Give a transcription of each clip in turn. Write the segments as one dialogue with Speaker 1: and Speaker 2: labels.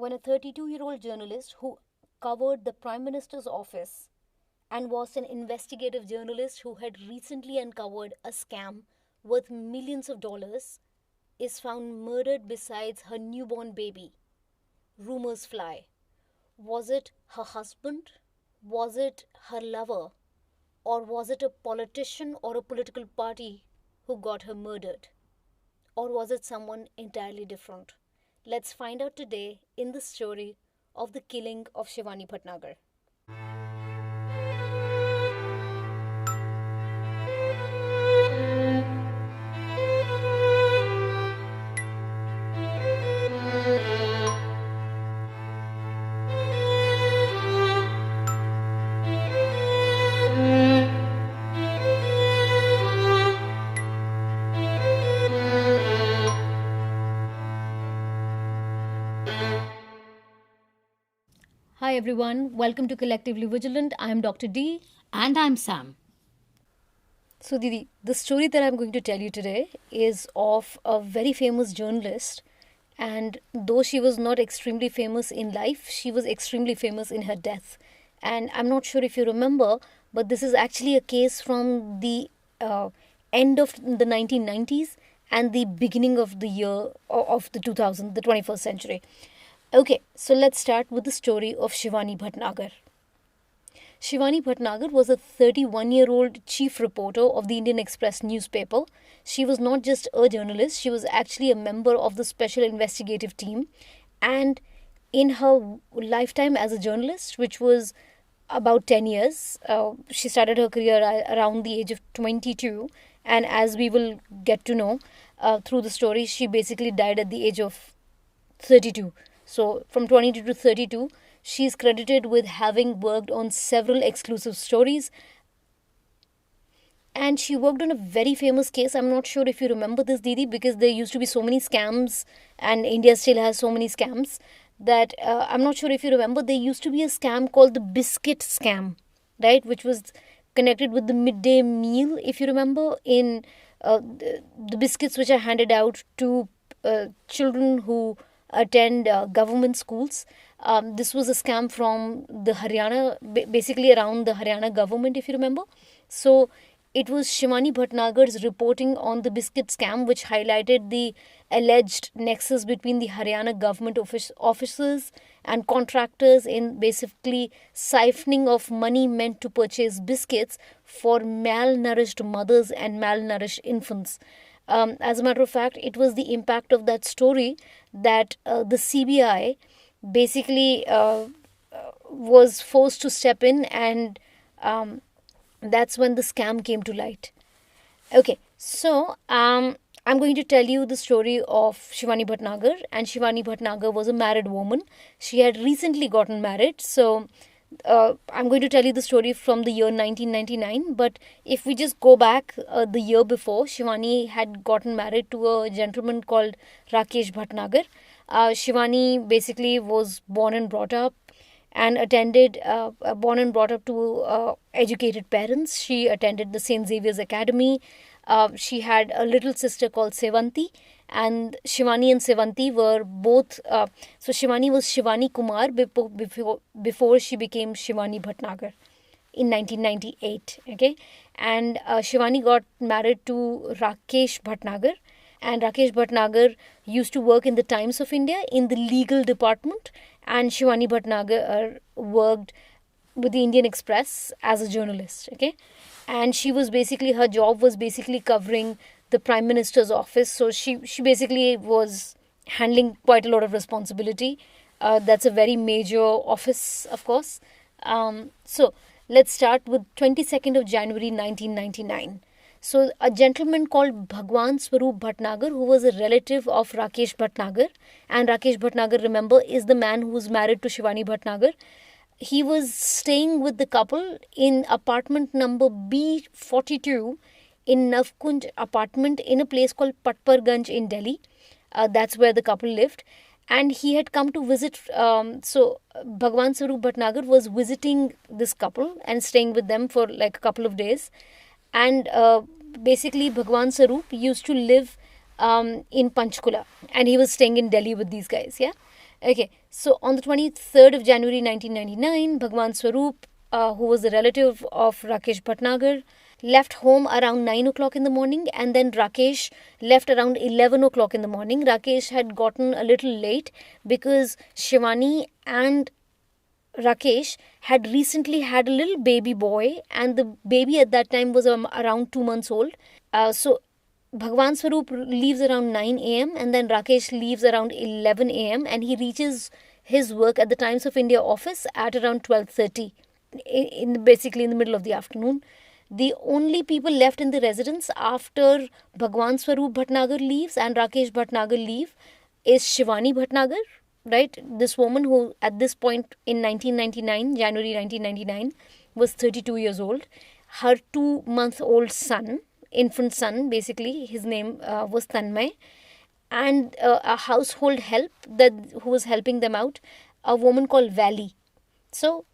Speaker 1: when a 32-year-old journalist who covered the Prime Minister's office and was an investigative journalist who had recently uncovered a scam worth millions of dollars is found murdered beside her newborn baby. Rumors fly. Was it her husband? Was it her lover? Or was it a politician or a political party who got her murdered? Or was it someone entirely different? Let's find out today in the story of the killing of Shivani Bhatnagar. Hi everyone, welcome to Collectively Vigilant. I am Dr. D.
Speaker 2: And I'm Sam.
Speaker 1: So, Didi, the story that I'm going to tell you today is of a very famous journalist. And though she was not extremely famous in life, she was extremely famous in her death. And I'm not sure if you remember, but this is actually a case from the end of the 1990s and the beginning of the year of the 21st century. Okay, so let's start with the story of Shivani Bhatnagar. Shivani Bhatnagar was a 31-year-old chief reporter of the Indian Express newspaper. She was not just a journalist, she was actually a member of the special investigative team. And in her lifetime as a journalist, which was about 10 years, she started her career around the age of 22. And as we will get to know through the story, she basically died at the age of 32. So from 22 to 32, she is credited with having worked on several exclusive stories. And she worked on a very famous case. I'm not sure if you remember this, Didi, because there used to be so many scams and India still has so many scams that I'm not sure if you remember. There used to be a scam called the biscuit scam, right, which was connected with the midday meal, if you remember, in the biscuits which are handed out to children who attend government schools. This was a scam from the Haryana, basically around the Haryana government, if you remember. So it was Shivani Bhatnagar's reporting on the biscuit scam which highlighted the alleged nexus between the Haryana government officers and contractors in basically siphoning of money meant to purchase biscuits for malnourished mothers and malnourished infants. As a matter of fact, it was the impact of that story that the CBI basically was forced to step in, and that's when the scam came to light. Okay, so I'm going to tell you the story of Shivani Bhatnagar, and Shivani Bhatnagar was a married woman. She had recently gotten married, so I'm going to tell you the story from the year 1999. But if we just go back the year before, Shivani had gotten married to a gentleman called Rakesh Bhatnagar. Shivani basically was born and brought up to educated parents. She attended the St. Xavier's Academy. She had a little sister called Sevanti, and Shivani and Sevanti were both. So Shivani was Shivani Kumar before she became Shivani Bhatnagar in 1998. Okay, and Shivani got married to Rakesh Bhatnagar, and Rakesh Bhatnagar used to work in the Times of India in the legal department, and Shivani Bhatnagar worked with the Indian Express as a journalist. Okay, and her job was basically covering the Prime Minister's office. So she basically was handling quite a lot of responsibility. That's a very major office, of course. So let's start with 22nd of January 1999. So a gentleman called Bhagwan Swarup Bhatnagar, who was a relative of Rakesh Bhatnagar, and Rakesh Bhatnagar, remember, is the man who was married to Shivani Bhatnagar. He was staying with the couple in apartment number B42 in Navkunj apartment in a place called Patparganj in Delhi. That's where the couple lived. And he had come to visit. So Bhagwan Swarup Bhatnagar was visiting this couple and staying with them for like a couple of days. And basically Bhagwan Swarup used to live in Panchkula, and he was staying in Delhi with these guys. Yeah. Okay, so on the 23rd of January 1999, Bhagwan Swaroop, who was a relative of Rakesh Bhatnagar, left home around 9 o'clock in the morning, and then Rakesh left around 11 o'clock in the morning. Rakesh had gotten a little late because Shivani and Rakesh had recently had a little baby boy, and the baby at that time was around 2 months old. So Bhagwan Swaroop leaves around 9 a.m. and then Rakesh leaves around 11 a.m. and he reaches his work at the Times of India office at around 12:30, basically in the middle of the afternoon. The only people left in the residence after Bhagwan Swaroop Bhatnagar leaves and Rakesh Bhatnagar leave is Shivani Bhatnagar, right? This woman who at this point in 1999, January 1999, was 32 years old. Her 2 month old son, infant son, basically, his name was Tanmay, and a household help that who was helping them out, a woman called Valley. So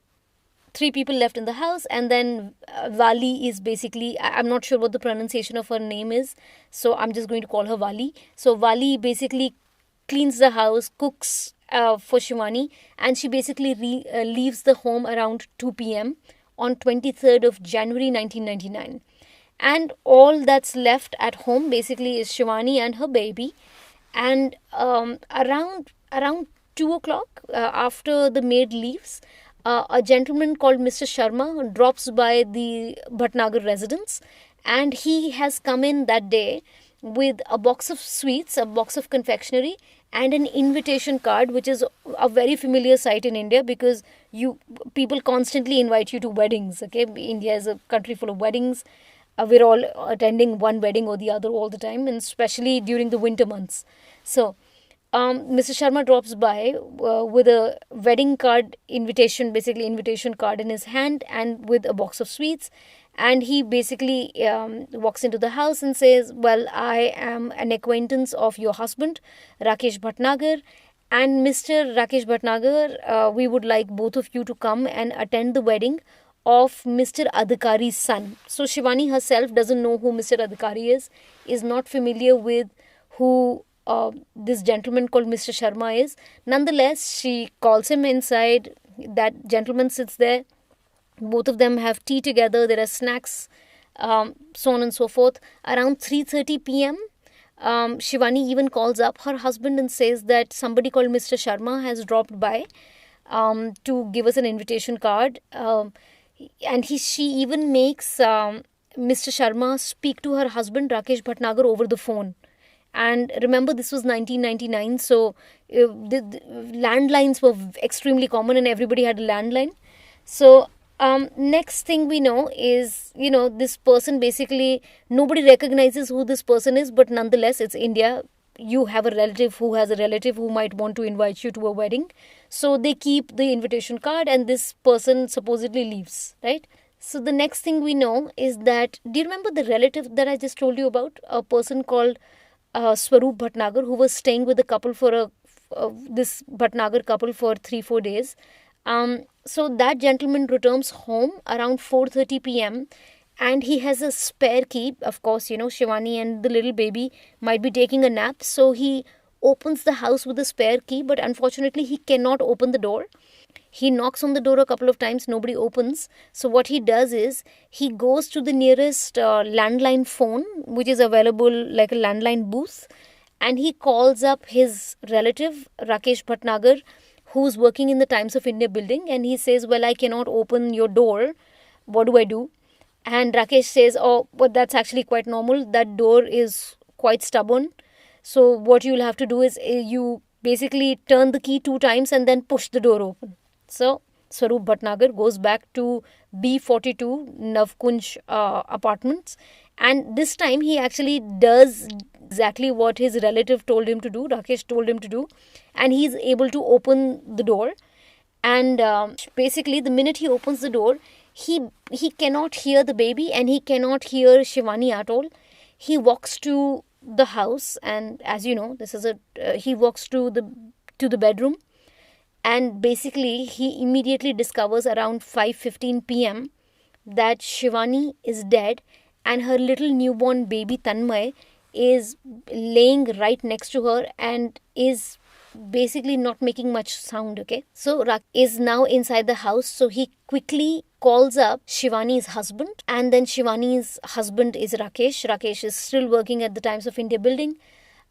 Speaker 1: three people left in the house, and then Vali is basically, I'm not sure what the pronunciation of her name is, so I'm just going to call her Vali. So Vali basically cleans the house, cooks for Shivani, and she basically leaves the home around 2 p.m. on 23rd of January 1999. And all that's left at home basically is Shivani and her baby. And around 2 o'clock, after the maid leaves, a gentleman called Mr. Sharma drops by the Bhatnagar residence, and he has come in that day with a box of sweets, a box of confectionery, and an invitation card, which is a very familiar sight in India because you people constantly invite you to weddings. Okay, India is a country full of weddings. We're all attending one wedding or the other all the time, and especially during the winter months. So Mr. Sharma drops by with a wedding card invitation, basically invitation card in his hand, and with a box of sweets. And he basically walks into the house and says, "Well, I am an acquaintance of your husband, Rakesh Bhatnagar, and Mr. Rakesh Bhatnagar, we would like both of you to come and attend the wedding of Mr. Adhikari's son." So Shivani herself doesn't know who Mr. Adhikari is not familiar with who this gentleman called Mr. Sharma is. Nonetheless, she calls him inside. That gentleman sits there. Both of them have tea together. There are snacks, so on and so forth. Around 3:30 p.m., Shivani even calls up her husband and says that somebody called Mr. Sharma has dropped by to give us an invitation card. And she even makes Mr. Sharma speak to her husband Rakesh Bhatnagar over the phone. And remember, this was 1999, so the landlines were extremely common and everybody had a landline. So next thing we know is, this person basically, nobody recognizes who this person is, but nonetheless, it's India. You have a relative who has a relative who might want to invite you to a wedding. So they keep the invitation card and this person supposedly leaves, right? So the next thing we know is that, do you remember the relative that I just told you about? A person called Swaroop Bhatnagar, who was staying with the couple for this Bhatnagar couple for 3-4 days. So that gentleman returns home around 4:30 p.m. and he has a spare key. Of course, Shivani and the little baby might be taking a nap, so he opens the house with a spare key, but unfortunately he cannot open the door. He knocks on the door a couple of times, nobody opens. So what he does is he goes to the nearest landline phone, which is available like a landline booth, and he calls up his relative Rakesh Bhatnagar, who's working in the Times of India building, and he says, "Well, I cannot open your door. What do I do?" And Rakesh says, "Oh, but that's actually quite normal. That door is quite stubborn. So what you'll have to do is you basically turn the key 2 times and then push the door open." So Swaroop Bhatnagar goes back to B42 Navkunj apartments, and this time he actually does exactly what his relative told him to do, Rakesh told him to do, and he's able to open the door. And basically, the minute he opens the door, he cannot hear the baby and he cannot hear Shivani at all. He walks to the house, and as you know, this is he walks to the bedroom. And basically, he immediately discovers around 5:15 p.m. that Shivani is dead and her little newborn baby Tanmay is laying right next to her and is basically not making much sound. Okay, so Rak is now inside the house, so he quickly calls up Shivani's husband, and then Shivani's husband is Rakesh. Rakesh is still working at the Times of India building.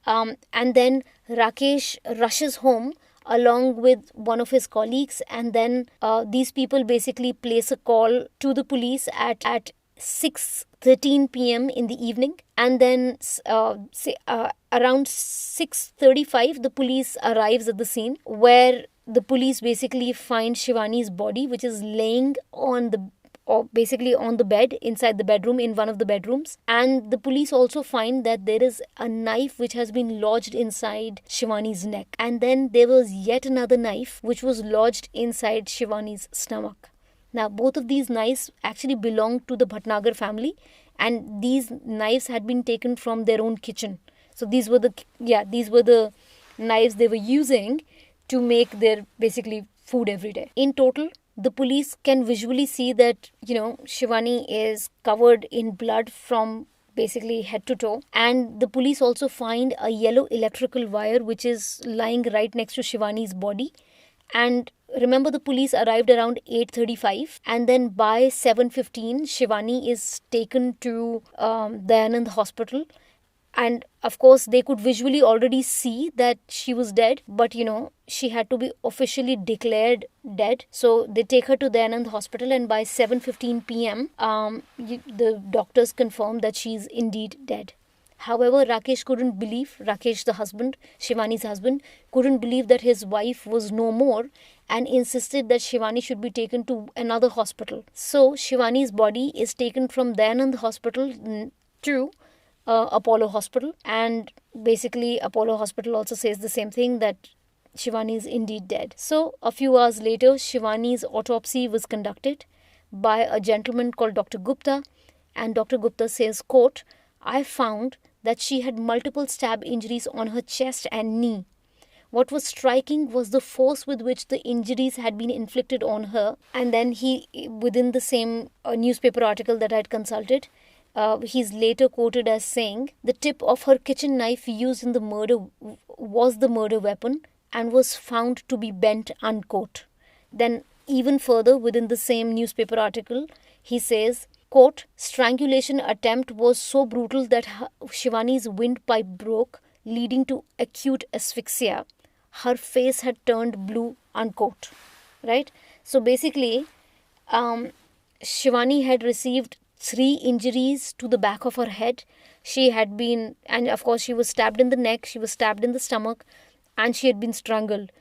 Speaker 1: And then Rakesh rushes home along with one of his colleagues, and then these people basically place a call to the police at 6:13 p.m. in the evening, and then around 6:35 the police arrives at the scene, where the police basically find Shivani's body, which is laying on the or basically on the bed inside the bedroom, in one of the bedrooms. And the police also find that there is a knife which has been lodged inside Shivani's neck, and then there was yet another knife which was lodged inside Shivani's stomach. Now both of these knives actually belonged to the Bhatnagar family, and these knives had been taken from their own kitchen. So these were the knives they were using to make their basically food every day. In total, the police can visually see that, Shivani is covered in blood from basically head to toe. And the police also find a yellow electrical wire which is lying right next to Shivani's body. And remember, the police arrived around 8:35, and then by 7:15 Shivani is taken to Dayanand hospital. And of course they could visually already see that she was dead, but she had to be officially declared dead. So they take her to Dayanand hospital, and by 7:15 p.m. The doctors confirm that she's indeed dead. However, Rakesh, the husband, Shivani's husband, couldn't believe that his wife was no more, and insisted that Shivani should be taken to another hospital. So Shivani's body is taken from Dayanand hospital to Apollo hospital, and basically Apollo hospital also says the same thing, that Shivani is indeed dead. So a few hours later, Shivani's autopsy was conducted by a gentleman called Dr. Gupta, and Dr. Gupta says, quote, "I found that she had multiple stab injuries on her chest and knee. What was striking was the force with which the injuries had been inflicted on her." And then within the same newspaper article that I had consulted, he's later quoted as saying, "The tip of her kitchen knife used in the murder was the murder weapon and was found to be bent," unquote. Then even further within the same newspaper article, he says, quote, "Strangulation attempt was so brutal that Shivani's windpipe broke, leading to acute asphyxia. Her face had turned blue," unquote. Right? So basically, Shivani had received 3 injuries to the back of her head. She had been, and of course she was stabbed in the neck, she was stabbed in the stomach, and she had been strangled.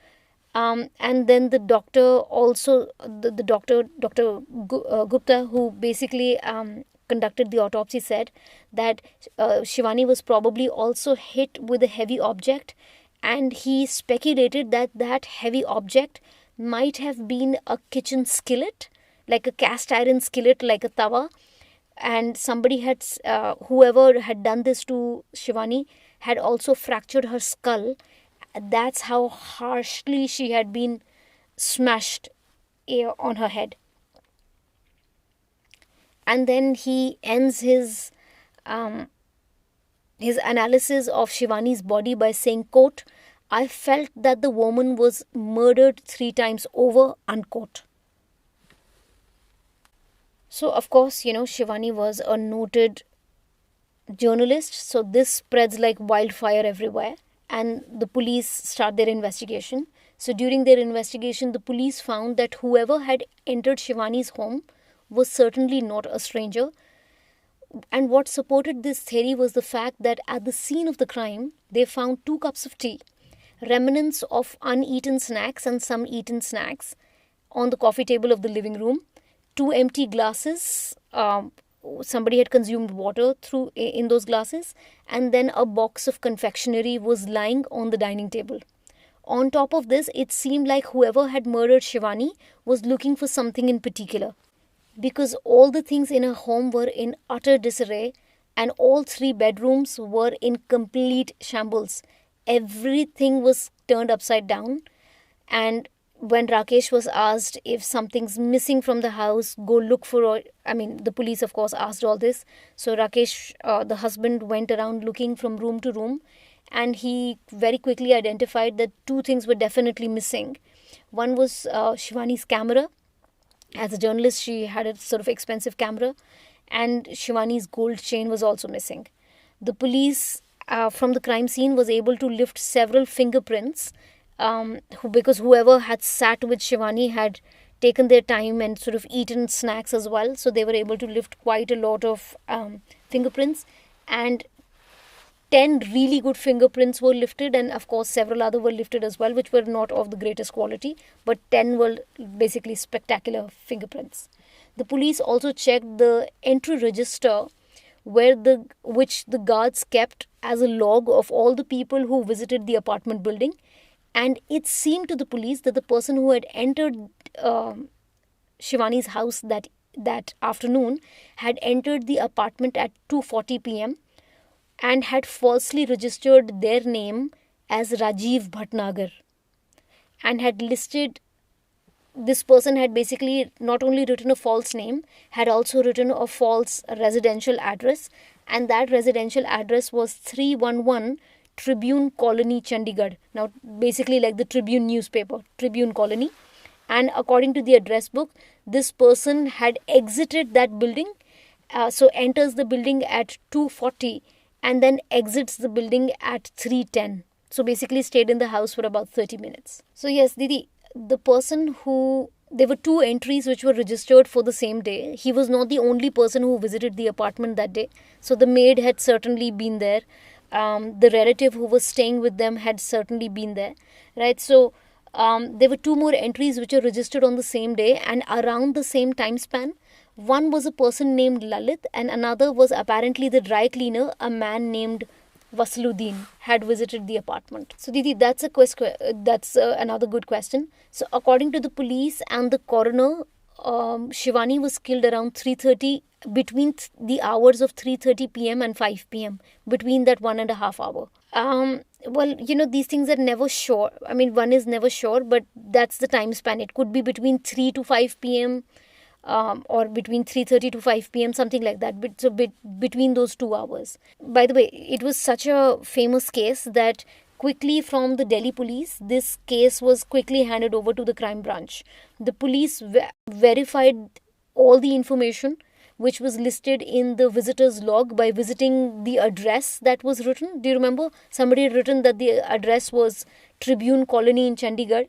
Speaker 1: And then the doctor also, Dr. Gupta, who basically conducted the autopsy, said that Shivani was probably also hit with a heavy object, and he speculated that that heavy object might have been a kitchen skillet, like a cast iron skillet, like a tawa. And somebody had, whoever had done this to Shivani, had also fractured her skull. That's how harshly she had been smashed on her head. And then he ends his analysis of Shivani's body by saying, quote, "I felt that the woman was murdered 3 times over," unquote. So, of course, Shivani was a noted journalist, so this spreads like wildfire everywhere, and the police start their investigation. So, during their investigation, the police found that whoever had entered Shivani's home was certainly not a stranger. And what supported this theory was the fact that at the scene of the crime, they found 2 cups of tea, remnants of uneaten snacks and some eaten snacks on the coffee table of the living room, 2 empty glasses, somebody had consumed water in those glasses, and then a box of confectionery was lying on the dining table. On top of this, it seemed like whoever had murdered Shivani was looking for something in particular, because all the things in her home were in utter disarray, and all 3 bedrooms were in complete shambles. Everything was turned upside down. And when Rakesh was asked if something's missing from the house, go look for it. The police, of course, asked all this. So Rakesh, the husband, went around looking from room to room, and he very quickly identified that two things were definitely missing. One was Shivani's camera. As a journalist, she had a sort of expensive camera, and Shivani's gold chain was also missing. The police from the crime scene was able to lift several fingerprints, because whoever had sat with Shivani had taken their time and sort of eaten snacks as well. So they were able to lift quite a lot of fingerprints, and 10 really good fingerprints were lifted, and of course several other were lifted as well, which were not of the greatest quality, but 10 were basically spectacular fingerprints. The police also checked the entry register which the guards kept as a log of all the people who visited the apartment building, and it seemed to the police that the person who had entered Shivani's house that afternoon had entered the apartment at 2:40 p.m. and had falsely registered their name as Rajiv Bhatnagar, and had listed this person had basically not only written a false name, had also written a false residential address, and that residential address was 311 Tribune Colony, Chandigarh. Now, basically like the Tribune newspaper, Tribune Colony. And according to the address book, this person had exited that building, so enters the building at 2:40 and then exits the building at 3:10. So basically stayed in the house for about 30 minutes. So yes, Didi, the person there were two entries which were registered for the same day. He was not the only person who visited the apartment that day. So the maid had certainly been there. The relative who was staying with them had certainly been there, right? So there were two more entries which were registered on the same day and around the same time span. One was a person named Lalit, and another was apparently the dry cleaner, a man named Vasluddin, had visited the apartment. So Didi, that's another good question. So according to the police and the coroner, Shivani was killed around 3:30, between the hours of 3:30 p.m. and 5 p.m., between that 1.5 hour. Well, these things are never sure. I mean, one is never sure, but that's the time span. It could be between 3 to 5 p.m. Or between 3:30 to 5 p.m., something like that. So between those 2 hours. By the way, it was such a famous case that quickly from the Delhi police, this case was quickly handed over to the crime branch. The police verified all the information which was listed in the visitor's log by visiting the address that was written. Do you remember? Somebody had written that the address was Tribune Colony in Chandigarh.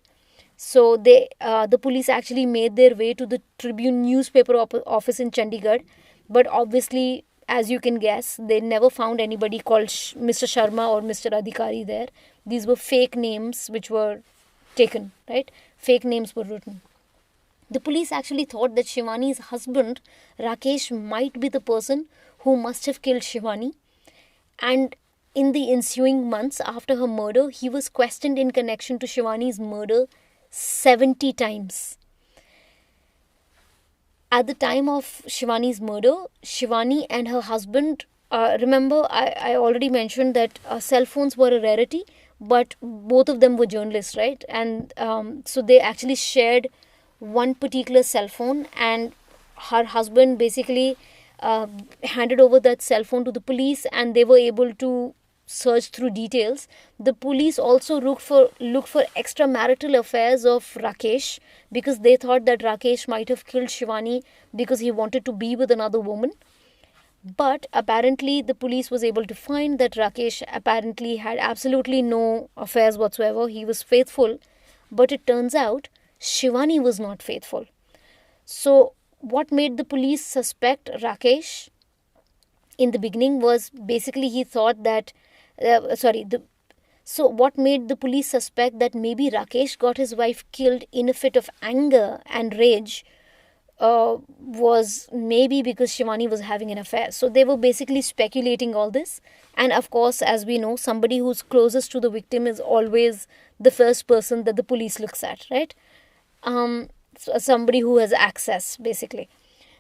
Speaker 1: So the police actually made their way to the Tribune newspaper office in Chandigarh. But obviously, as you can guess, they never found anybody called Mr. Sharma or Mr. Adhikari there. These were fake names which were taken, right? Fake names were written. The police actually thought that Shivani's husband, Rakesh, might be the person who must have killed Shivani. And in the ensuing months after her murder, he was questioned in connection to Shivani's murder 70 times. At the time of Shivani's murder, Shivani and her husband, remember I already mentioned that cell phones were a rarity, but both of them were journalists, right? And so they actually shared one particular cell phone, and her husband basically handed over that cell phone to the police, and they were able to search through details. The police also looked for extramarital affairs of Rakesh, because they thought that Rakesh might have killed Shivani because he wanted to be with another woman. But apparently the police was able to find that Rakesh apparently had absolutely no affairs whatsoever. He was faithful, but it turns out Shivani was not faithful. So what made the police suspect Rakesh in the beginning was basically he thought that so what made the police suspect that maybe Rakesh got his wife killed in a fit of anger and rage was maybe because Shivani was having an affair. So they were basically speculating all this. And of course, as we know, somebody who's closest to the victim is always the first person that the police looks at, right? Somebody who has access, basically.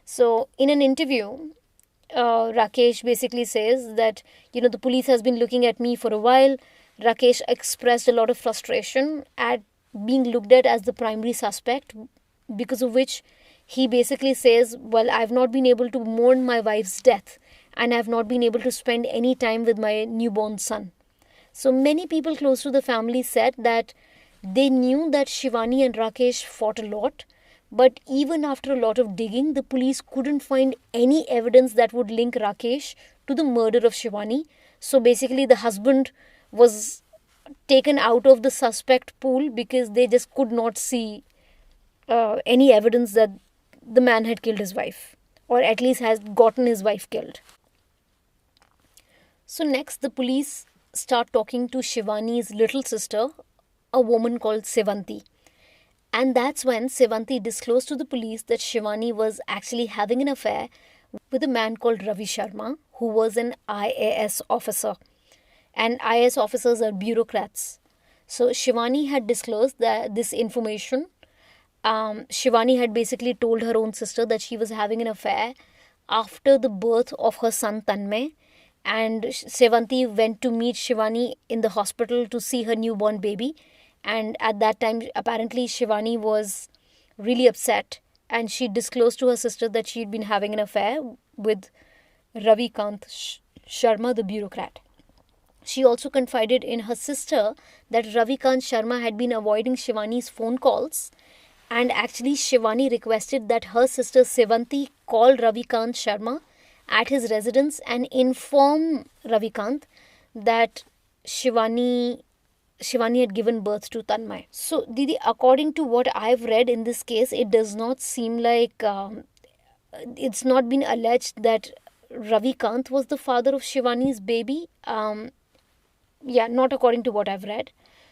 Speaker 1: So in an interview, Rakesh basically says that, the police has been looking at me for a while. Rakesh expressed a lot of frustration at being looked at as the primary suspect, because of which he basically says, well, I've not been able to mourn my wife's death, and I've not been able to spend any time with my newborn son. So many people close to the family said that they knew that Shivani and Rakesh fought a lot, but even after a lot of digging, the police couldn't find any evidence that would link Rakesh to the murder of Shivani. So basically, the husband was taken out of the suspect pool because they just could not see any evidence that the man had killed his wife, or at least has gotten his wife killed. So, next, the police start talking to Shivani's little sister, a woman called Sevanti. And that's when Sevanti disclosed to the police that Shivani was actually having an affair with a man called Ravi Sharma, who was an IAS officer. And IAS officers are bureaucrats. So Shivani had disclosed this information. Shivani had basically told her own sister that she was having an affair after the birth of her son Tanmay, and Sevanti went to meet Shivani in the hospital to see her newborn baby. And at that time, apparently, Shivani was really upset, and she disclosed to her sister that she'd been having an affair with Ravi Kant Sharma, the bureaucrat. She also confided in her sister that Ravi Kant Sharma had been avoiding Shivani's phone calls, and actually Shivani requested that her sister Sevanti call Ravi Kant Sharma at his residence and inform Ravi Kant that Shivani had given birth to Tanmay. So, Didi, according to what I've read in this case, it does not seem like it's not been alleged that Ravi Kant was the father of Shivani's baby. Not according to what I've read.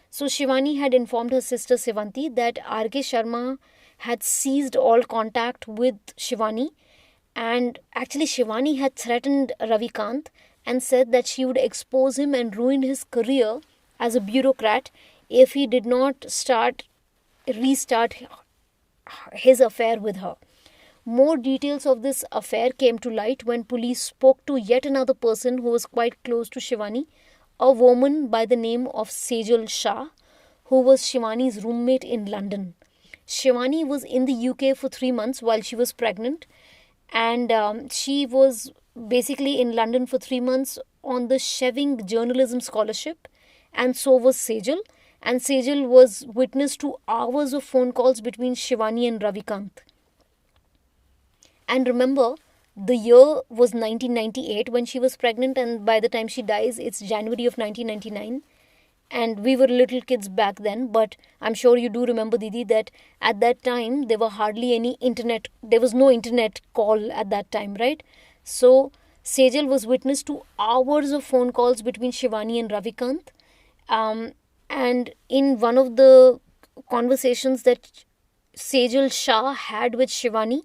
Speaker 1: So Shivani had informed her sister Sevanti that R.K. Sharma had ceased all contact with Shivani, and actually Shivani had threatened Ravi Kant and said that she would expose him and ruin his career as a bureaucrat if he did not restart his affair with her. More details of this affair came to light when police spoke to yet another person who was quite close to Shivani, a woman by the name of Sejal Shah, who was Shivani's roommate in London. Shivani was in the UK for 3 months while she was pregnant, and she was basically in London for 3 months on the Sheving Journalism Scholarship, and so was Sejal. And Sejal was witness to hours of phone calls between Shivani and Ravikant. And remember, the year was 1998 when she was pregnant, and by the time she dies, it's January of 1999. And we were little kids back then, but I'm sure you do remember, Didi, that at that time there were hardly any internet. There was no internet call at that time, right? So Sejal was witness to hours of phone calls between Shivani and Ravikant. And in one of the conversations that Sejal Shah had with Shivani,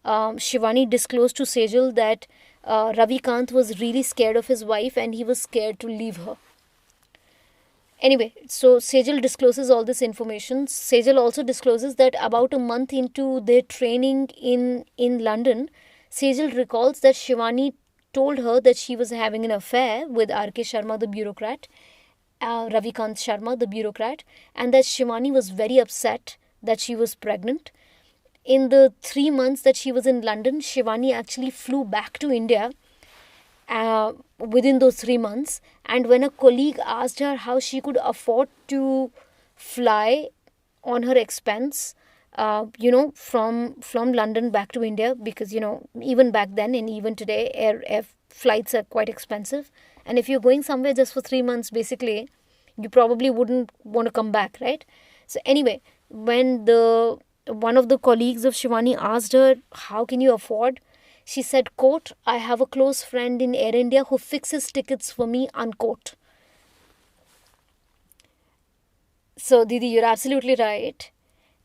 Speaker 1: Shivani disclosed to Sejal that Ravikant was really scared of his wife and he was scared to leave her. Anyway, so Sejal discloses all this information. Sejal also discloses that about a month into their training in London, Sejal recalls that Shivani told her that she was having an affair with R.K. Sharma, the bureaucrat, Ravikant Sharma, the bureaucrat, and that Shivani was very upset that she was pregnant. In the 3 months that she was in London, Shivani actually flew back to India within those 3 months. And when a colleague asked her how she could afford to fly on her expense, from London back to India, because, even back then and even today, air flights are quite expensive. And if you're going somewhere just for 3 months, basically, you probably wouldn't want to come back, right? So anyway, when one of the colleagues of Shivani asked her, how can you afford? She said, quote, I have a close friend in Air India who fixes tickets for me, unquote. So, Didi, you're absolutely right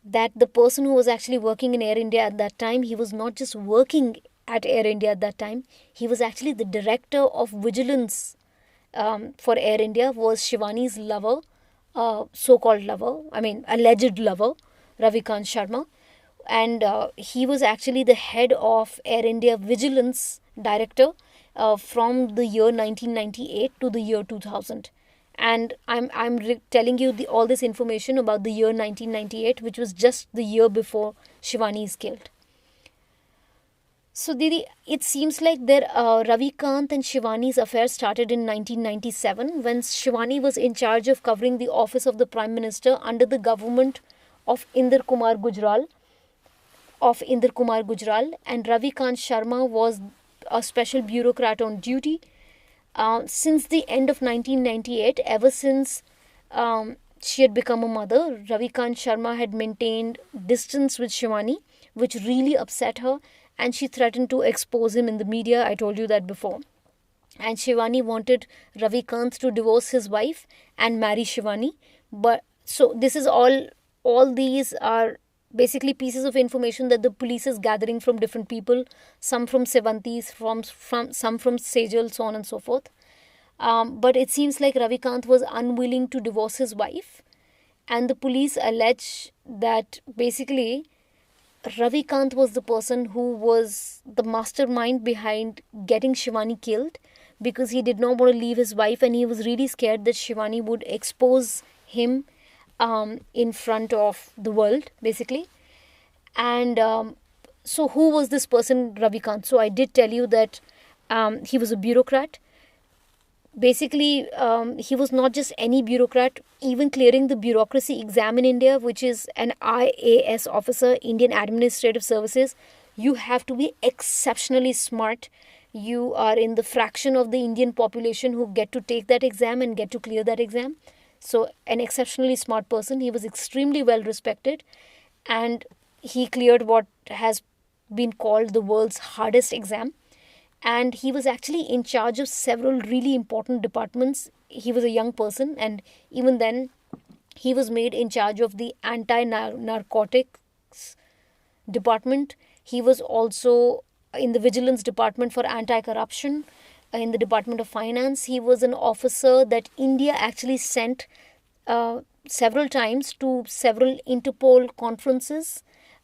Speaker 1: that the person who was actually working in Air India at that time, he was not just working at Air India at that time, he was actually the director of vigilance for Air India, was Shivani's lover, so-called lover, alleged lover, Ravikant Sharma. And he was actually the head of Air India Vigilance Director from the year 1998 to the year 2000. And I'm telling you all this information about the year 1998, which was just the year before Shivani is killed. So, Didi, it seems like their Ravi Kant and Shivani's affair started in 1997 when Shivani was in charge of covering the office of the Prime Minister under the government of Inder Kumar Gujral, and Ravi Kant Sharma was a special bureaucrat on duty. Since the end of 1998, ever since she had become a mother, Ravikant Sharma had maintained distance with Shivani, which really upset her, and she threatened to expose him in the media. I told you that before. And Shivani wanted Ravikant to divorce his wife and marry Shivani. But so this is all these are basically pieces of information that the police is gathering from different people, some from Sevantis, from some from Sejal, so on and so forth. But it seems like Ravikant was unwilling to divorce his wife, and the police allege that basically Ravikant was the person who was the mastermind behind getting Shivani killed, because he did not want to leave his wife and he was really scared that Shivani would expose him in front of the world, basically. And so, who was this person, Ravikant? So, I did tell you that he was a bureaucrat. Basically, he was not just any bureaucrat, even clearing the bureaucracy exam in India, which is an IAS officer, Indian Administrative Services. You have to be exceptionally smart. You are in the fraction of the Indian population who get to take that exam and get to clear that exam. So, an exceptionally smart person. He was extremely well respected, and he cleared what has been called the world's hardest exam. And he was actually in charge of several really important departments. He was a young person, and even then, he was made in charge of the anti narcotics department. He was also in the vigilance department for anti corruption, in the Department of Finance. He was an officer that India actually sent several times to several Interpol conferences,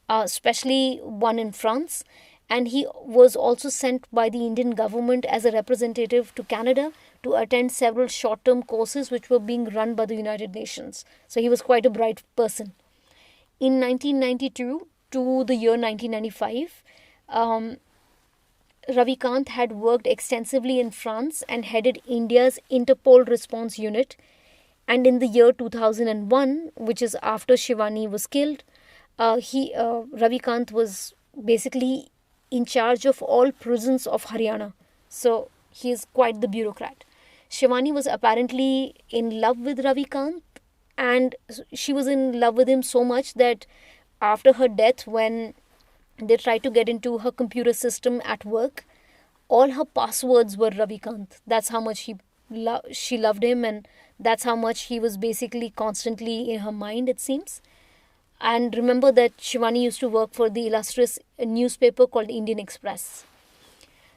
Speaker 1: especially one in France. And he was also sent by the Indian government as a representative to Canada to attend several short term courses which were being run by the United Nations. So he was quite a bright person. In 1992 to the year 1995, Ravikant had worked extensively in France and headed India's Interpol response unit. And in the year 2001, which is after Shivani was killed, Ravikant was basically in charge of all prisons of Haryana. So he is quite the bureaucrat. Shivani was apparently in love with Ravikant, and she was in love with him so much that after her death, when they tried to get into her computer system at work, all her passwords were Ravikant. That's how much she loved him, and that's how much he was basically constantly in her mind, it seems. And remember that Shivani used to work for the illustrious newspaper called Indian Express.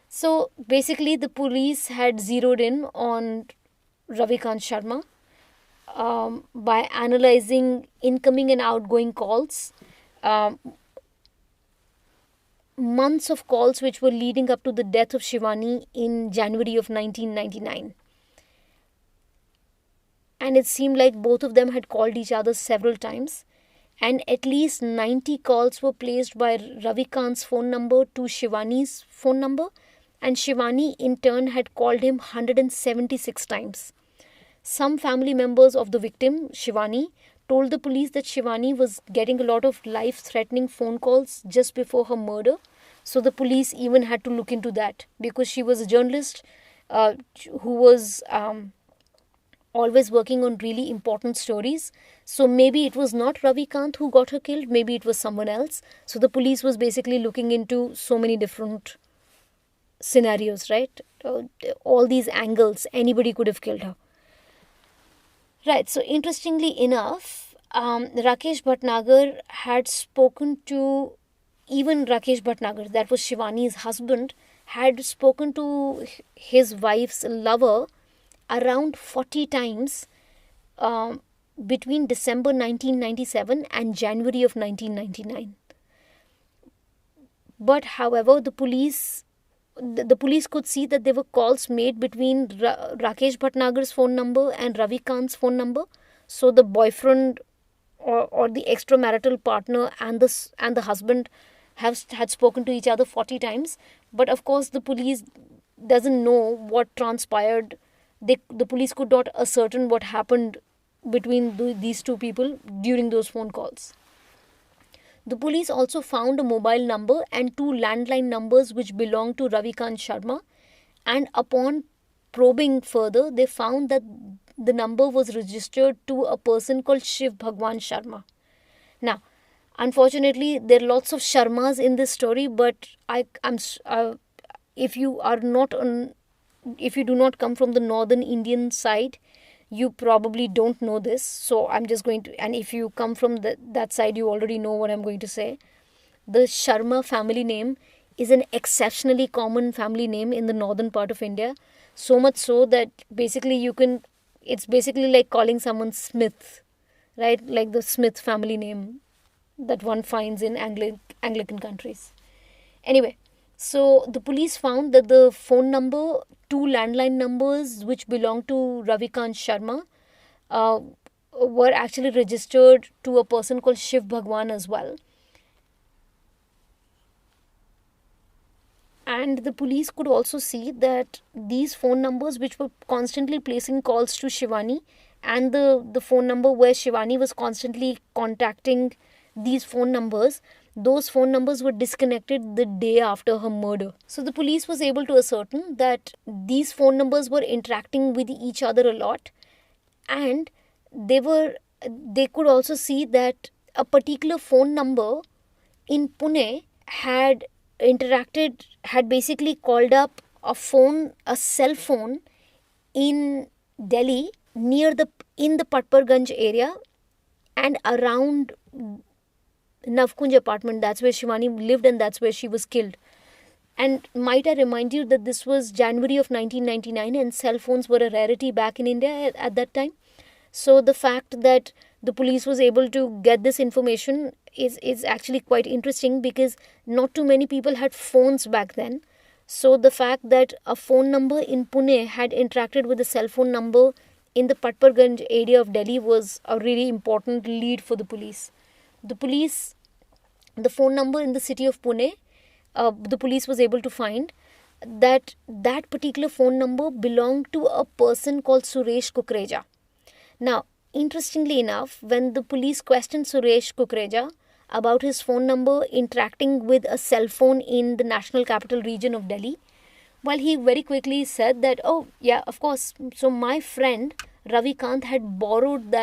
Speaker 1: So basically, the police had zeroed in on Ravikant Sharma by analyzing incoming and outgoing calls, months of calls which were leading up to the death of Shivani in January of 1999. And it seemed like both of them had called each other several times, and at least 90 calls were placed by Ravikant's phone number to Shivani's phone number, and Shivani in turn had called him 176 times. Some family members of the victim, Shivani, told the police that Shivani was getting a lot of life-threatening phone calls just before her murder. So the police even had to look into that, because she was a journalist who was always working on really important stories. So maybe it was not Ravikant who got her killed, maybe it was someone else. So the police was basically looking into so many different scenarios, right? All these angles, anybody could have killed her. Right, so interestingly enough, Rakesh Bhatnagar had spoken to, even Rakesh Bhatnagar, that was Shivani's husband, had spoken to his wife's lover around 40 times between December 1997 and January of 1999. But however, the police could see that there were calls made between Rakesh Bhatnagar's phone number and Ravikant's phone number. So the boyfriend or the extramarital partner and the husband have had spoken to each other 40 times. But of course, the police doesn't know what transpired. The police could not ascertain what happened between these two people during those phone calls. The police also found a mobile number and two landline numbers which belonged to Ravikant Sharma. And upon probing further, they found that the number was registered to a person called Shiv Bhagwan Sharma. Now, unfortunately, there are lots of Sharmas in this story, but if you are not on, if you do not come from the northern Indian side, you probably don't know this. So I'm just going to, and if you come from that side, you already know what I'm going to say. The Sharma family name is an exceptionally common family name in the northern part of India. So much so that basically it's basically like calling someone Smith, right? Like the Smith family name that one finds in Anglican countries. Anyway, so the police found that the phone number, two landline numbers which belong to Ravikant Sharma, were actually registered to a person called Shiv Bhagwan as well. And the police could also see that these phone numbers which were constantly placing calls to Shivani, and the phone number where Shivani was constantly contacting these phone numbers, those phone numbers were disconnected the day after her murder. So the police was able to ascertain that these phone numbers were interacting with each other a lot, and they could also see that a particular phone number in Pune had basically called up a cell phone in Delhi in the Patparganj area and around Navkunj apartment. That's where Shivani lived and that's where she was killed. And might I remind you that this was January of 1999 and cell phones were a rarity back in India at that time. So the fact that the police was able to get this information is actually quite interesting, because not too many people had phones back then. So the fact that a phone number in Pune had interacted with a cell phone number in the Patparganj area of Delhi was a really important lead for the police. The phone number in the city of Pune, the police was able to find that particular phone number belonged to a person called Suresh Kukreja. Now, interestingly enough, when the police questioned Suresh Kukreja about his phone number interacting with a cell phone in the National Capital Region of Delhi, well, he very quickly said that, oh, yeah, of course. So my friend Ravikant had borrowed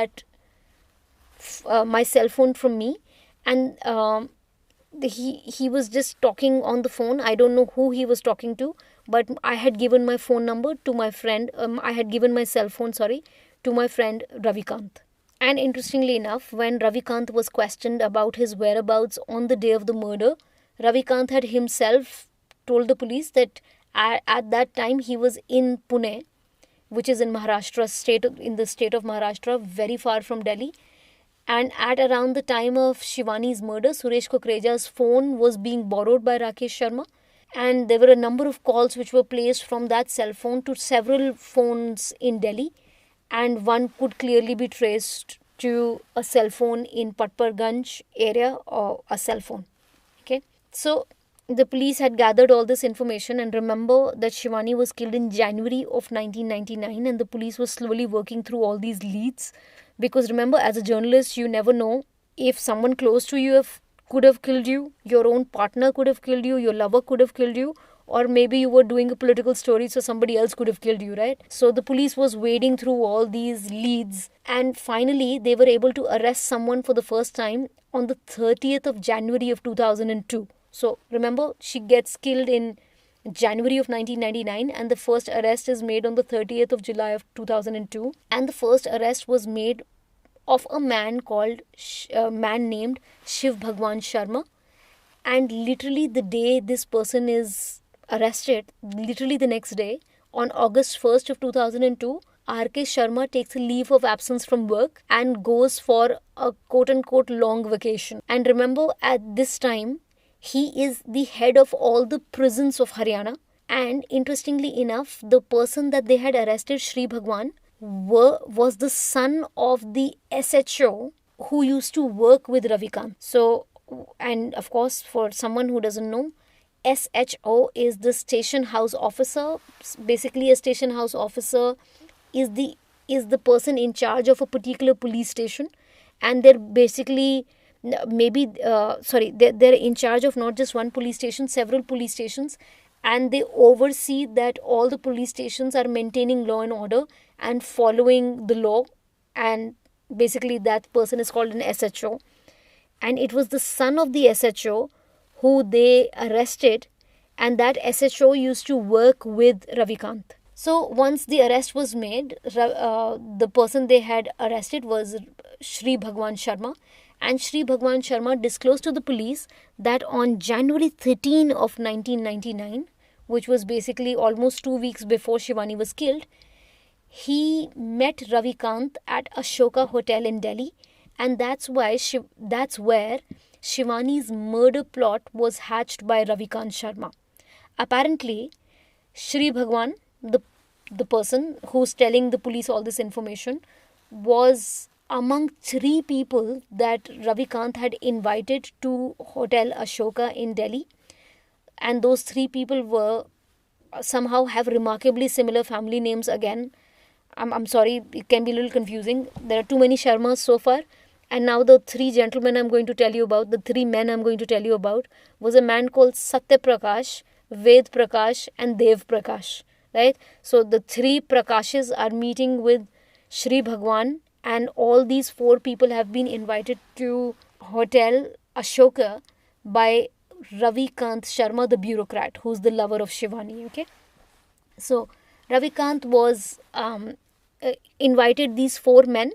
Speaker 1: my cell phone from me, and he was just talking on the phone. I don't know who he was talking to, but I had given my phone number to my friend. I had given my cell phone, to my friend Ravikant. And interestingly enough, when Ravikant was questioned about his whereabouts on the day of the murder, Ravikant had himself told the police that at that time he was in Pune, which is in the state of Maharashtra, very far from Delhi. And at around the time of Shivani's murder, Suresh Kukreja's phone was being borrowed by Rakesh Sharma. And there were a number of calls which were placed from that cell phone to several phones in Delhi. And one could clearly be traced to a cell phone in Patparganj area, or a cell phone. Okay. So the police had gathered all this information, and remember that Shivani was killed in January of 1999, and the police was slowly working through all these leads. Because remember, as a journalist, you never know if someone close to you could have killed you, your own partner could have killed you, your lover could have killed you, or maybe you were doing a political story, so somebody else could have killed you, right? So the police was wading through all these leads, and finally they were able to arrest someone for the first time on the 30th of January of 2002. So remember, she gets killed in January of 1999, and the first arrest is made on the 30th of July of 2002. And the first arrest was made of a man named Shiv Bhagwan Sharma. And literally the day this person is arrested, literally the next day, on August 1st of 2002, R.K. Sharma takes a leave of absence from work and goes for a quote-unquote long vacation. And remember, at this time, he is the head of all the prisons of Haryana. And interestingly enough, the person that they had arrested, Shri Bhagwan, was the son of the SHO who used to work with Ravikant. So And of course, for someone who doesn't know, SHO is the station house officer. Basically, a station house officer is the person in charge of a particular police station, and they're basically maybe sorry, they're in charge of not just one police station, several police stations, and they oversee that all the police stations are maintaining law and order and following the law. And basically that person is called an SHO. And it was the son of the SHO who they arrested, and that SHO used to work with Ravikant. So once the arrest was made, the person they had arrested was Shri Bhagwan Sharma, and Shri Bhagwan Sharma disclosed to the police that on January 13 of 1999, which was basically almost 2 weeks before Shivani was killed, he met Ravikant at Ashoka Hotel in Delhi, and that's where Shivani's murder plot was hatched by Ravikant Sharma. Apparently, Shri Bhagwan, the person who's telling the police all this information, was among three people that Ravikant had invited to Hotel Ashoka in Delhi. And those three people were somehow have remarkably similar family names again. I'm sorry, it can be a little confusing. There are too many Sharmas so far. And now the three gentlemen I'm going to tell you about, the three men I'm going to tell you about, was a man called Satya Prakash, Ved Prakash, and Dev Prakash. Right? So the three Prakashes are meeting with Shri Bhagwan, and all these four people have been invited to Hotel Ashoka by Ravikant Sharma, the bureaucrat, who's the lover of Shivani. Okay? So Ravikant was invited these four men,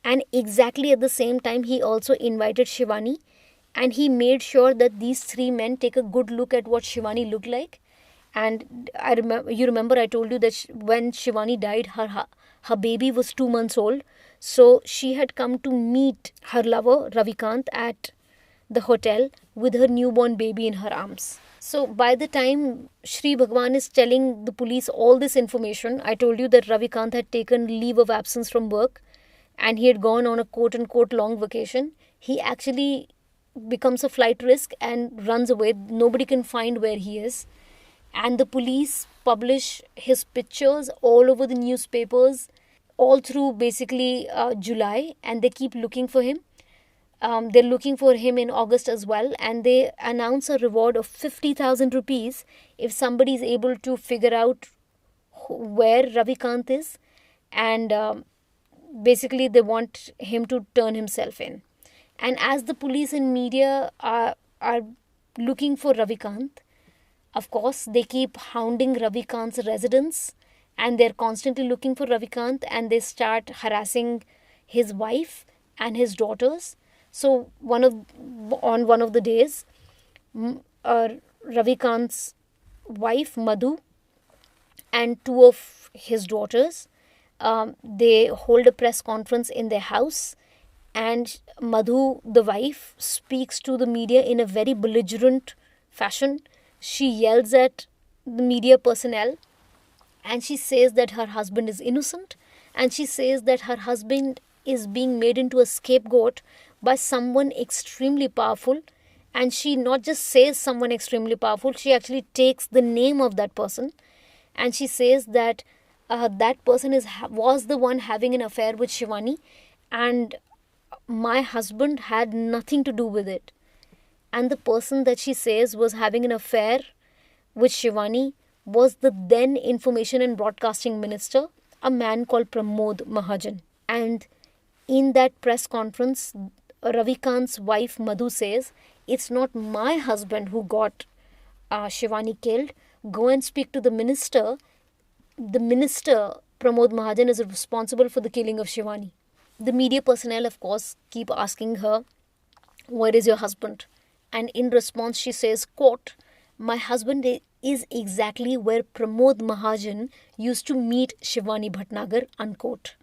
Speaker 1: and exactly at the same time he also invited Shivani, and he made sure that these three men take a good look at what Shivani looked like. And you remember I told you that when Shivani died, her baby was 2 months old. So she had come to meet her lover Ravikant at the hotel with her newborn baby in her arms. So by the time Shri Bhagwan is telling the police all this information, I told you that Ravikant had taken leave of absence from work and he had gone on a quote-unquote long vacation. He actually becomes a flight risk and runs away. Nobody can find where he is. And the police publish his pictures all over the newspapers all through basically July, and they keep looking for him. They're looking for him in August as well, and they announce a reward of 50,000 rupees if somebody is able to figure out where Ravikant is, and basically they want him to turn himself in. And as the police and media are looking for Ravikant, of course, they keep hounding Ravikant's residence, and they're constantly looking for Ravikant, and they start harassing his wife and his daughters. So on one of the days, Ravikant's wife Madhu and two of his daughters, they hold a press conference in their house, and Madhu, the wife, speaks to the media in a very belligerent fashion. She yells at the media personnel, and she says that her husband is innocent, and she says that her husband is being made into a scapegoat by someone extremely powerful. And she not just says someone extremely powerful, she actually takes the name of that person, and she says that that person was the one having an affair with Shivani, and my husband had nothing to do with it. And the person that she says was having an affair with Shivani was the then Information and Broadcasting Minister, a man called Pramod Mahajan. And in that press conference, Ravikant's wife Madhu says, "It's not my husband who got Shivani killed. Go and speak to the minister. The minister, Pramod Mahajan, is responsible for the killing of Shivani." The media personnel, of course, keep asking her, "Where is your husband?" And in response, she says, quote, "My husband is exactly where Pramod Mahajan used to meet Shivani Bhatnagar," unquote.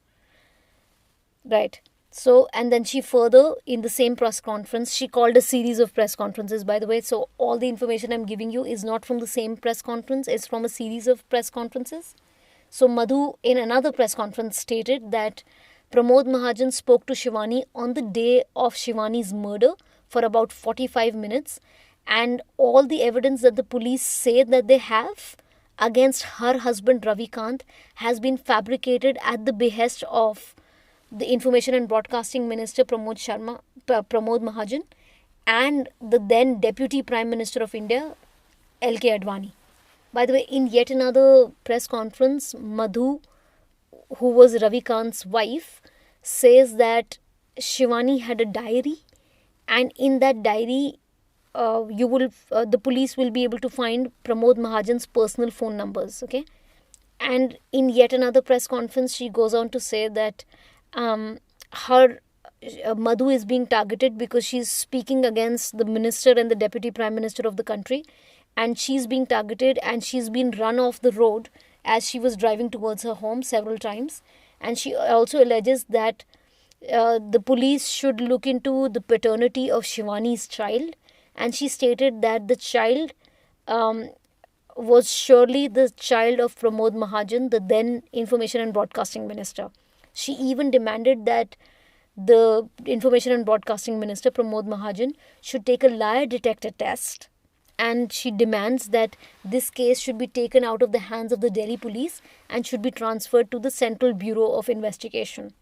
Speaker 1: Right. So, and then she further, in the same press conference, she called a series of press conferences, by the way. So, all the information I'm giving you is not from the same press conference, it's from a series of press conferences. So, Madhu, in another press conference, stated that Pramod Mahajan spoke to Shivani on the day of Shivani's murder for about 45 minutes, and all the evidence that the police say that they have against her husband Ravi Kant has been fabricated at the behest of the Information and Broadcasting Minister Pramod Mahajan, and the then Deputy Prime Minister of India, L.K. Advani. By the way, in yet another press conference, Madhu, who was Ravi Kant's wife, says that Shivani had a diary, and in that diary, the police will be able to find Pramod Mahajan's personal phone numbers. Okay, and in yet another press conference, she goes on to say that her Madhu is being targeted because she's speaking against the minister and the deputy prime minister of the country, and she's being targeted and she's been run off the road as she was driving towards her home several times. And she also alleges that the police should look into the paternity of Shivani's child, and she stated that the child was surely the child of Pramod Mahajan, the then Information and Broadcasting Minister. She even demanded that the Information and Broadcasting Minister, Pramod Mahajan, should take a lie detector test, and she demands that this case should be taken out of the hands of the Delhi police and should be transferred to the Central Bureau of Investigation.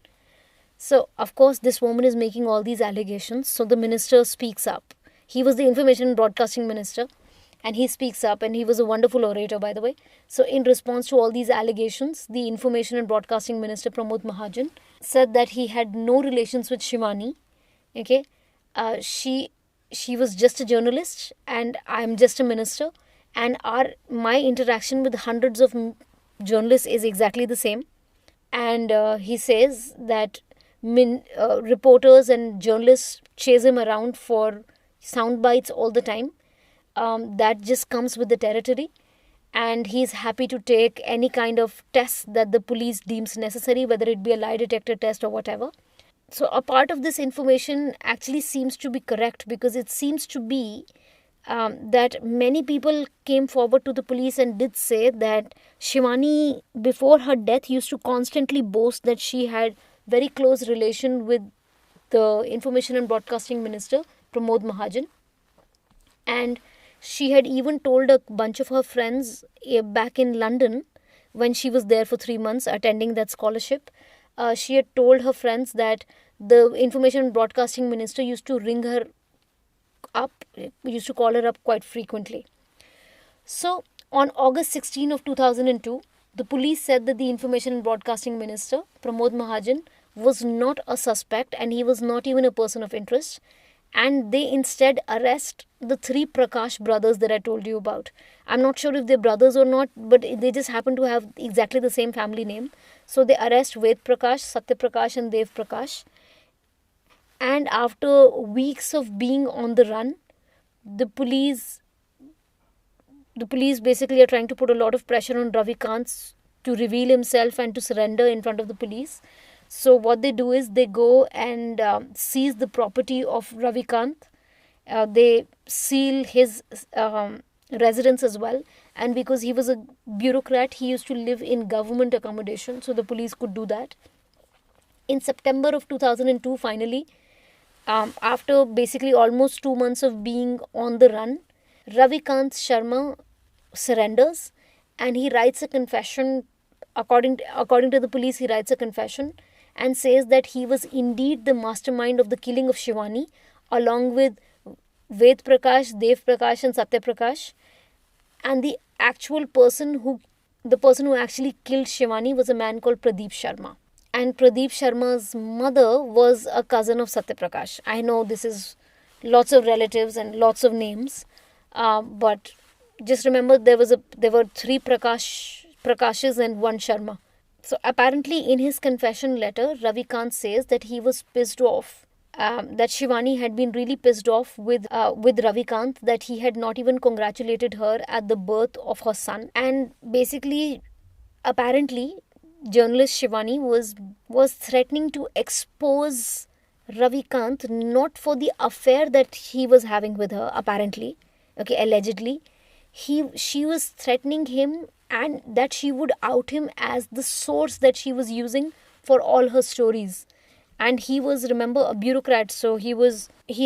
Speaker 1: So, of course, this woman is making all these allegations, so the minister speaks up. He was the Information and Broadcasting Minister, and he speaks up, and he was a wonderful orator, by the way. So, in response to all these allegations, the Information and Broadcasting Minister, Pramod Mahajan, said that he had no relations with Shivani. Okay, she was just a journalist, and I'm just a minister, and my interaction with hundreds of journalists is exactly the same. And he says that reporters and journalists chase him around for sound bites all the time. That just comes with the territory, and he's happy to take any kind of test that the police deems necessary, whether it be a lie detector test or whatever. So a part of this information actually seems to be correct, because it seems to be that many people came forward to the police and did say that Shivani, before her death, used to constantly boast that she had very close relation with the Information and Broadcasting Minister, Pramod Mahajan. And she had even told a bunch of her friends back in London, when she was there for 3 months attending that scholarship, she had told her friends that the Information and Broadcasting Minister used to ring her up, used to call her up quite frequently. So, on August 16 of 2002, the police said that the Information and Broadcasting Minister, Pramod Mahajan, was not a suspect, and he was not even a person of interest. And they instead arrest the 3 Prakash brothers that I told you about. I'm not sure if they're brothers or not, but they just happen to have exactly the same family name. So they arrest Ved Prakash, Satya Prakash, and Dev Prakash. And after weeks of being on the run, the police basically are trying to put a lot of pressure on Ravi Kant to reveal himself and to surrender in front of the police. So what they do is they go and seize the property of Ravi Kant. They seal his residence as well. And because he was a bureaucrat, he used to live in government accommodation. So the police could do that. In September of 2002, finally, after basically almost 2 months of being on the run, Ravi Kant Sharma surrenders, and he writes a confession. According to the police, he writes a confession and says that he was indeed the mastermind of the killing of Shivani, along with Ved Prakash, Dev Prakash, and Satya Prakash. And the person who actually killed Shivani was a man called Pradeep Sharma. And Pradeep Sharma's mother was a cousin of Satya Prakash. I know this is lots of relatives and lots of names, but just remember there were 3 Prakashes and 1 Sharma. So apparently in his confession letter, Ravi Kant says that he was pissed off, that Shivani had been really pissed off with Ravi Kant, that he had not even congratulated her at the birth of her son. And basically, apparently, journalist Shivani was threatening to expose Ravi Kant, not for the affair that he was having with her, apparently, okay, allegedly. She was threatening him, and that she would out him as the source that she was using for all her stories. and he was, remember, a bureaucrat, so he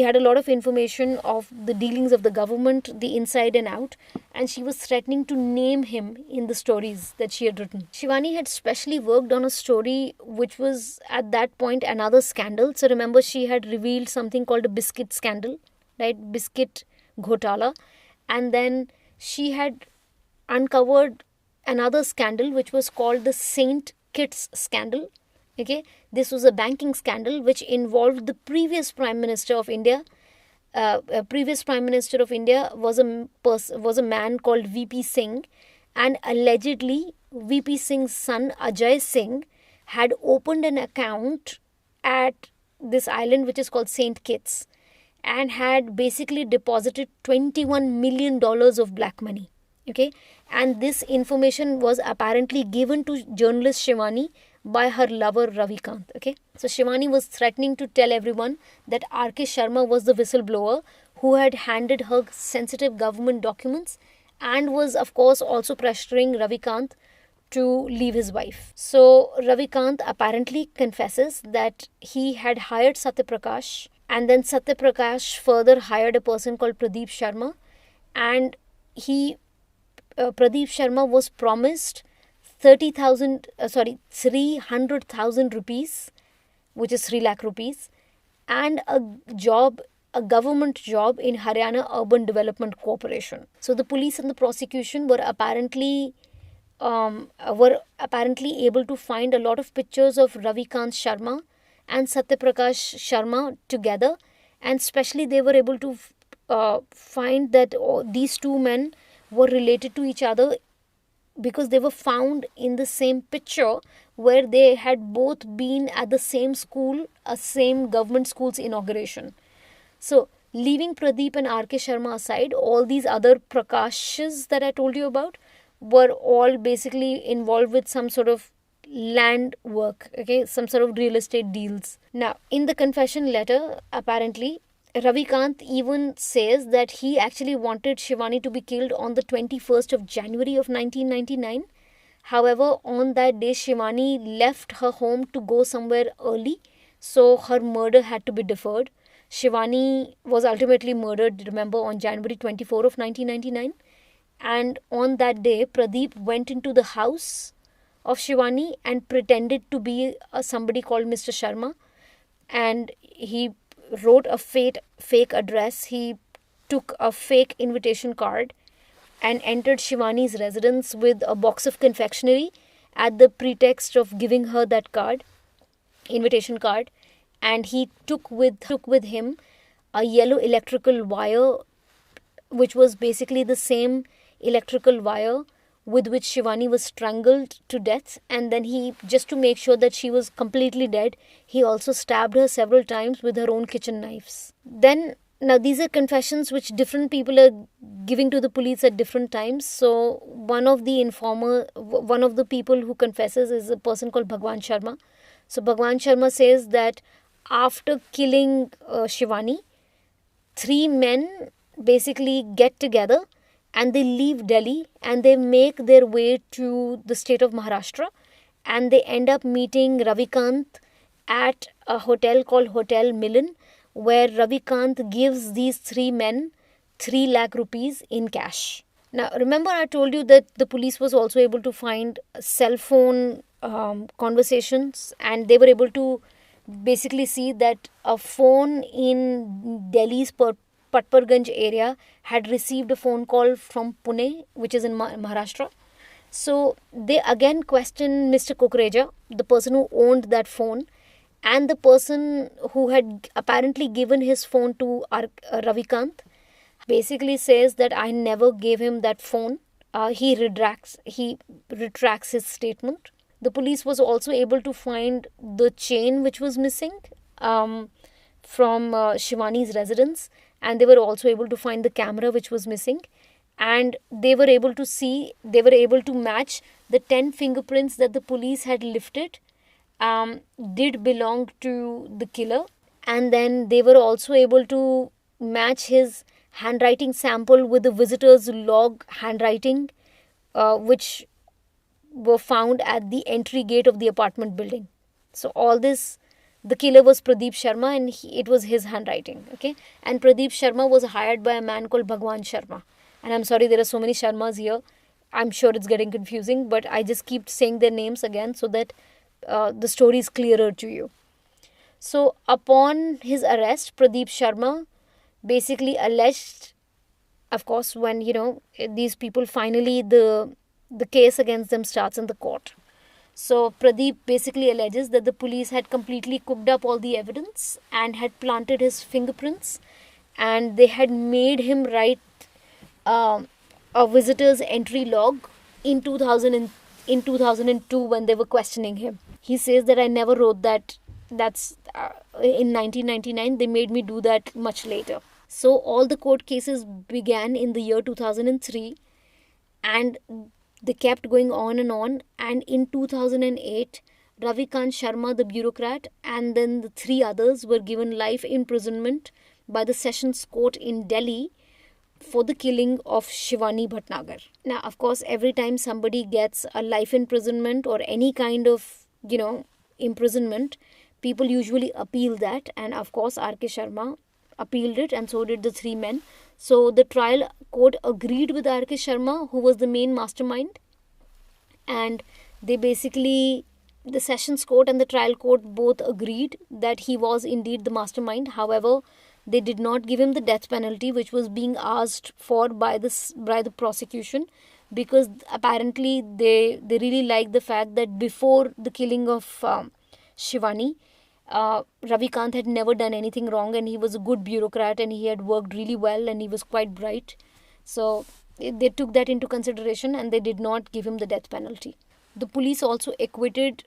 Speaker 1: had a lot of information of the dealings of the government, the inside and out, and she was threatening to name him in the stories that she had written. Shivani had specially worked on a story which was at that point another scandal. So remember, she had revealed something called a biscuit scandal, right? Biscuit ghotala. And then she had uncovered another scandal which was called the Saint Kitts scandal. Okay, this was a banking scandal which involved the previous Prime Minister of India. Previous Prime Minister of India was a man called VP Singh, and allegedly VP Singh's son Ajay Singh had opened an account at this island which is called Saint Kitts, and had basically deposited $21 million of black money. Okay, and this information was apparently given to journalist Shivani by her lover Ravikant. Okay, so Shivani was threatening to tell everyone that RK Sharma was the whistleblower who had handed her sensitive government documents, and was of course also pressuring Ravikant to leave his wife. So Ravikant apparently confesses that he had hired Satyaprakash, and then Satyaprakash further hired a person called Pradeep Sharma, and Pradeep Sharma was promised 300,000 rupees, which is 3 lakh rupees, and a government job in Haryana Urban Development Corporation. So the police and the prosecution were apparently able to find a lot of pictures of Ravikant Sharma and Satyaprakash Sharma together, and especially they were able to find that these two men were related to each other because they were found in the same picture where they had both been at the same school, a same government school's inauguration. So, leaving Pradeep and RK Sharma aside, all these other Prakashas that I told you about were all basically involved with some sort of land work, okay, some sort of real estate deals. Now, in the confession letter, apparently, Ravikant even says that he actually wanted Shivani to be killed on the 21st of January of 1999. However, on that day, Shivani left her home to go somewhere early, so her murder had to be deferred. Shivani was ultimately murdered, remember, on January 24 of 1999. And on that day, Pradeep went into the house of Shivani and pretended to be somebody called Mr. Sharma, and he wrote a fake address. He took a fake invitation card and entered Shivani's residence with a box of confectionery at the pretext of giving her that invitation card, and he took with him a yellow electrical wire, which was basically the same electrical wire with which Shivani was strangled to death. And then he, just to make sure that she was completely dead, he also stabbed her several times with her own kitchen knives. Then, now these are confessions which different people are giving to the police at different times. So one of the people who confesses is a person called Bhagwan Sharma. So Bhagwan Sharma says that after killing Shivani, 3 men basically get together and they leave Delhi and they make their way to the state of Maharashtra, and they end up meeting Ravikant at a hotel called Hotel Milan, where Ravikant gives these 3 men 3 lakh rupees in cash. Now, remember I told you that the police was also able to find cell phone conversations, and they were able to basically see that a phone in Delhi's Patparganj area had received a phone call from Pune, which is in Maharashtra. So they again questioned Mr. Kukreja, the person who owned that phone, and the person who had apparently given his phone to Ravikant. Basically says that I never gave him that phone. He retracts his statement. The police was also able to find the chain which was missing from Shivani's residence, and they were also able to find the camera which was missing, and they were able to match the 10 fingerprints that the police had lifted did belong to the killer, and then they were also able to match his handwriting sample with the visitor's log handwriting which were found at the entry gate of the apartment building. So all this the killer was Pradeep Sharma, and it was his handwriting. Okay, and Pradeep Sharma was hired by a man called Bhagwan Sharma. And I'm sorry, there are so many Sharmas here. I'm sure it's getting confusing, but I just keep saying their names again so that the story is clearer to you. So, upon his arrest, Pradeep Sharma basically alleged, of course, when these people finally the case against them starts in the court. So Pradeep basically alleges that the police had completely cooked up all the evidence and had planted his fingerprints, and they had made him write um, a visitor's entry log in 2000 in 2002 when they were questioning him. He says that I never wrote that. That's in 1999. They made me do that much later. So all the court cases began in the year 2003, and they kept going on. And in 2008, Ravikant Sharma, the bureaucrat, and then the three others were given life imprisonment by the Sessions Court in Delhi for the killing of Shivani Bhatnagar. Now, of course, every time somebody gets a life imprisonment or any kind of, imprisonment, people usually appeal that. And of course, R.K. Sharma appealed it, and so did the three men. So the trial court agreed with R.K. Sharma, who was the main mastermind, and they basically, the Sessions Court and the trial court both agreed that he was indeed the mastermind. However, they did not give him the death penalty, which was being asked for by the prosecution, because apparently they really liked the fact that before the killing of Shivani, Ravikant had never done anything wrong, and he was a good bureaucrat, and he had worked really well, and he was quite bright. So they took that into consideration, and they did not give him the death penalty. The police also acquitted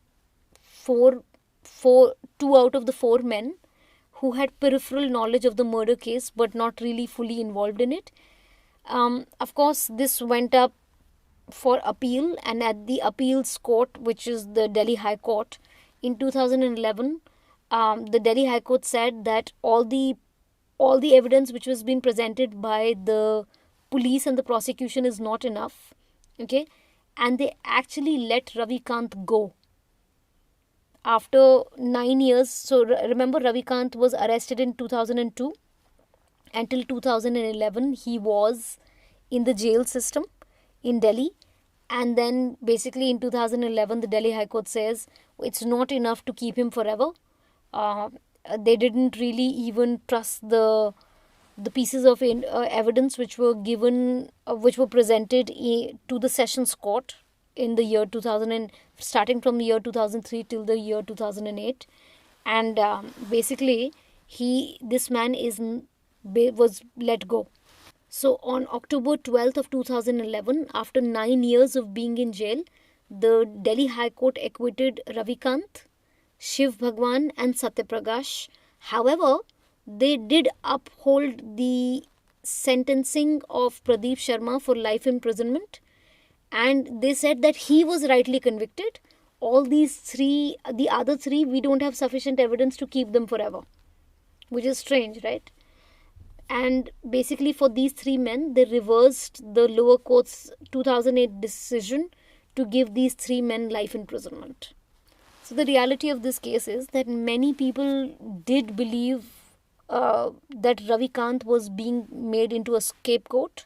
Speaker 1: two out of the four men who had peripheral knowledge of the murder case but not really fully involved in it. Of course, this went up for appeal, and at the appeals court, which is the Delhi High Court, in 2011, the Delhi High Court said that all the evidence which was being presented by the police and the prosecution is not enough. Okay, and they actually let Ravikant go after 9 years. So remember, Ravikant was arrested in 2002. Until 2011, he was in the jail system in Delhi. And then basically in 2011, the Delhi High Court says it's not enough to keep him forever. They didn't really even trust the pieces of evidence which were given, which were presented to the Sessions Court in the year 2000, starting from the year 2003 till the year 2008. And basically, this man was let go. So on October 12th of 2011, after 9 years of being in jail, the Delhi High Court acquitted Ravikant, Shiv Bhagwan and Satyaprakash. However, they did uphold the sentencing of Pradeep Sharma for life imprisonment, and they said that he was rightly convicted. All these three, the other three, we don't have sufficient evidence to keep them forever, which is strange, right? And basically for these three men, they reversed the lower court's 2008 decision to give these three men life imprisonment. So the reality of this case is that many people did believe that Ravikant was being made into a scapegoat.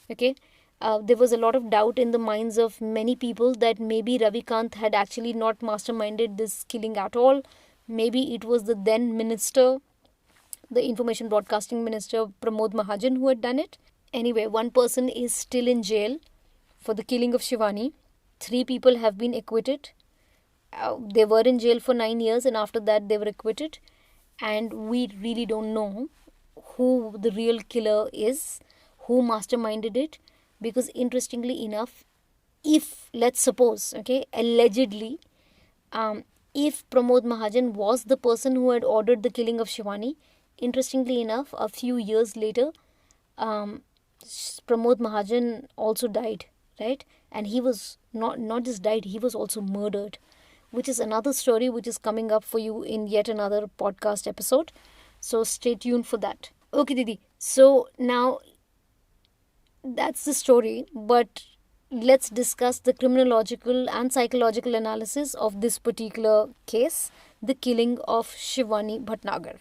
Speaker 1: Okay, there was a lot of doubt in the minds of many people that maybe Ravikant had actually not masterminded this killing at all. Maybe it was the then minister, the information broadcasting minister Pramod Mahajan, who had done it. Anyway, one person is still in jail for the killing of Shivani. 3 people have been acquitted. They were in jail for 9 years, and after that they were acquitted. And we really don't know who the real killer is, who masterminded it. Because interestingly enough, if, let's suppose, okay, allegedly, if Pramod Mahajan was the person who had ordered the killing of Shivani, interestingly enough, a few years later, Pramod Mahajan also died, right? And he was not just died, he was also murdered, which is another story which is coming up for you in yet another podcast episode. So stay tuned for that. Okay, Didi. So now that's the story. But let's discuss the criminological and psychological analysis of this particular case, the killing of Shivani Bhatnagar.